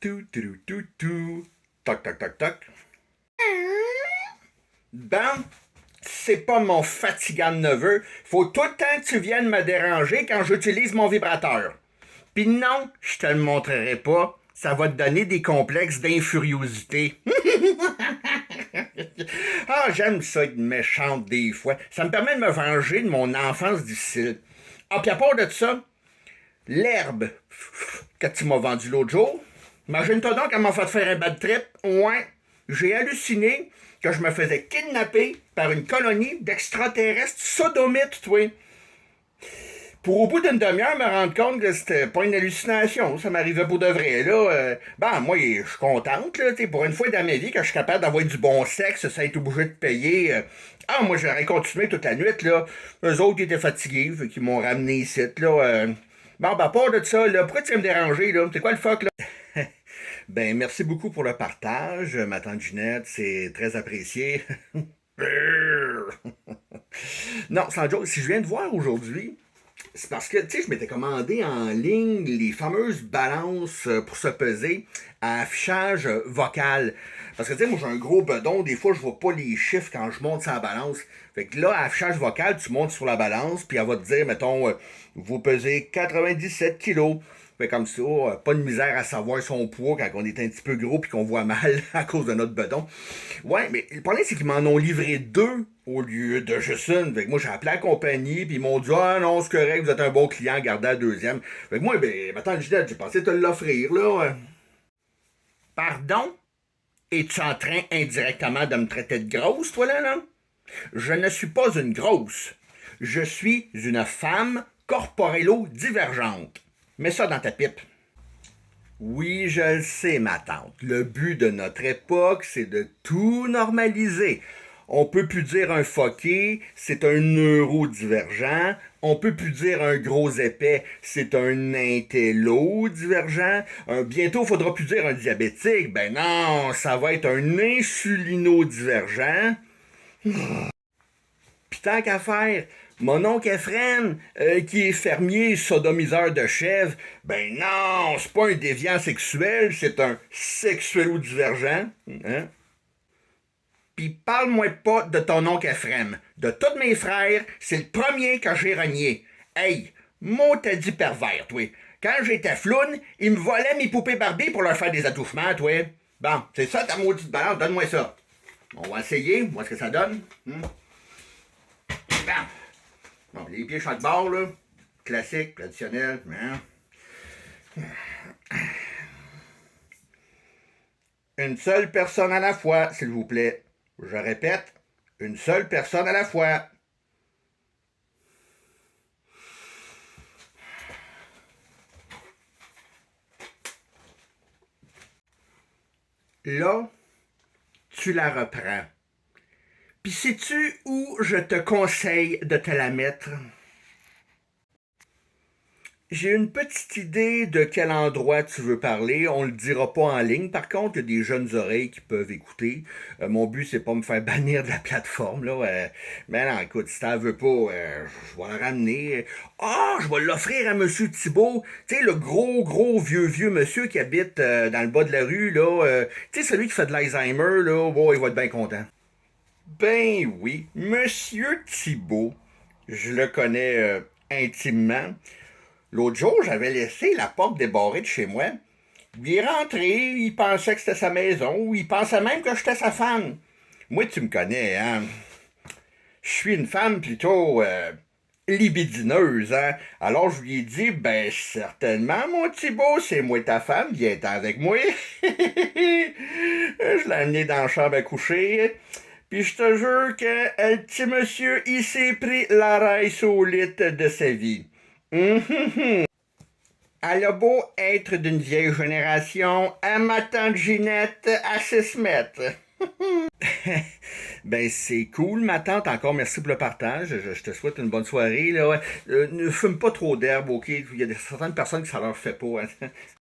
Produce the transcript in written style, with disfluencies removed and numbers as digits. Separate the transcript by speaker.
Speaker 1: Tout, tout, tout, tout. Toc, toc, toc, toc. Ben, c'est pas mon fatigant neveu. Faut tout le temps que tu viennes me déranger quand j'utilise mon vibrateur. Pis non, je te le montrerai pas. Ça va te donner des complexes d'infuriosité. Ah, j'aime ça être méchante des fois. Ça me permet de me venger de mon enfance difficile. Ah, pis à part de ça, l'herbe que tu m'as vendue l'autre jour, imagine-toi donc qu'elle m'a fait faire un bad trip. Ouais, j'ai halluciné que je me faisais kidnapper par une colonie d'extraterrestres sodomites, toi. Pour au bout d'une demi-heure me rendre compte que c'était pas une hallucination, ça m'arrivait pour de vrai. Là, moi, je suis contente, là, pour une fois dans ma vie que je suis capable d'avoir du bon sexe, ça être obligé de payer. Moi, j'aurais continué toute la nuit, là. Eux autres, qui étaient fatigués, fait qu'ils m'ont ramené ici, là. À part de ça, là, pourquoi tu viens me déranger, là? C'est quoi le fuck, là? Ben, merci beaucoup pour le partage, ma tante Ginette, c'est très apprécié. Non, sans joke, si je viens de voir aujourd'hui, c'est parce que, tu sais, je m'étais commandé en ligne les fameuses balances pour se peser à affichage vocal. Parce que, tu sais, moi, j'ai un gros bedon. Des fois, je vois pas les chiffres quand je monte sur la balance. Fait que là, à affichage vocal, tu montes sur la balance, puis elle va te dire, mettons, vous pesez 97 kilos. Fait comme ça, pas de misère à savoir son poids quand on est un petit peu gros puis qu'on voit mal à cause de notre bedon. Ouais, mais le problème, c'est qu'ils m'en ont livré deux au lieu de juste une. Fait que moi, j'ai appelé la compagnie, puis ils m'ont dit, ah non, c'est correct, vous êtes un bon client, gardez la deuxième. Fait que moi, attends, Ginette, j'ai pensé te l'offrir, là. Pardon? Es-tu en train indirectement de me traiter de grosse, toi, là? Je ne suis pas une grosse. Je suis une femme corporello-divergente. Mets ça dans ta pipe. Oui, je le sais, ma tante. Le but de notre époque, c'est de tout normaliser. On peut plus dire un fucké, c'est un neurodivergent. On peut plus dire un gros épais, c'est un intello divergent. Bientôt, faudra plus dire un diabétique. Ben non, ça va être un insulino-divergent. Pis tant qu'à faire, mon oncle Ephraim, qui est fermier sodomiseur de chèvres, ben non, c'est pas un déviant sexuel, c'est un sexuelo-divergent. Hein? Pis parle-moi pas de ton oncle Ephraim. De tous mes frères, c'est le premier que j'ai renié. Hey, mon t'as dit pervers, toi. Quand j'étais floune, il me volait mes poupées Barbie pour leur faire des attouchements, toi. Bon, c'est ça ta maudite balance, donne-moi ça. On va essayer, voir ce que ça donne. Bam! Bon, les pieds chaque bord, là. Classique, traditionnel. Hein? Une seule personne à la fois, s'il vous plaît. Je répète, une seule personne à la fois. Là, tu la reprends. Puis sais-tu où je te conseille de te la mettre? J'ai une petite idée de quel endroit tu veux parler. On le dira pas en ligne. Par contre, il y a des jeunes oreilles qui peuvent écouter. Mon but, c'est pas me faire bannir de la plateforme, là. Mais non, écoute, si t'en veux pas, je vais le ramener. Je vais l'offrir à Monsieur Thibault. Tu sais, le gros, vieux monsieur qui habite dans le bas de la rue, là. Tu sais, celui qui fait de l'Alzheimer, là. Bon, il va être bien content. Ben oui, Monsieur Thibault. Je le connais intimement. L'autre jour, j'avais laissé la porte débarrée de chez moi. Il est rentré, il pensait que c'était sa maison, ou il pensait même que j'étais sa femme. Moi, tu me connais, hein? Je suis une femme plutôt libidineuse, hein? Alors je lui ai dit, ben certainement, mon Thibault, c'est moi ta femme, viens-t'en avec moi. Je l'ai amené dans la chambre à coucher. Puis je te jure que le petit monsieur, il s'est pris la raille solide de sa vie. Elle a beau être d'une vieille génération, à ma tante Ginette, à 6 mètres. Ben c'est cool, ma tante. Encore merci pour le partage. Je te souhaite une bonne soirée. Là. Ouais. Ne fume pas trop d'herbe, ok? Il y a certaines personnes que ça leur fait pas. Hein.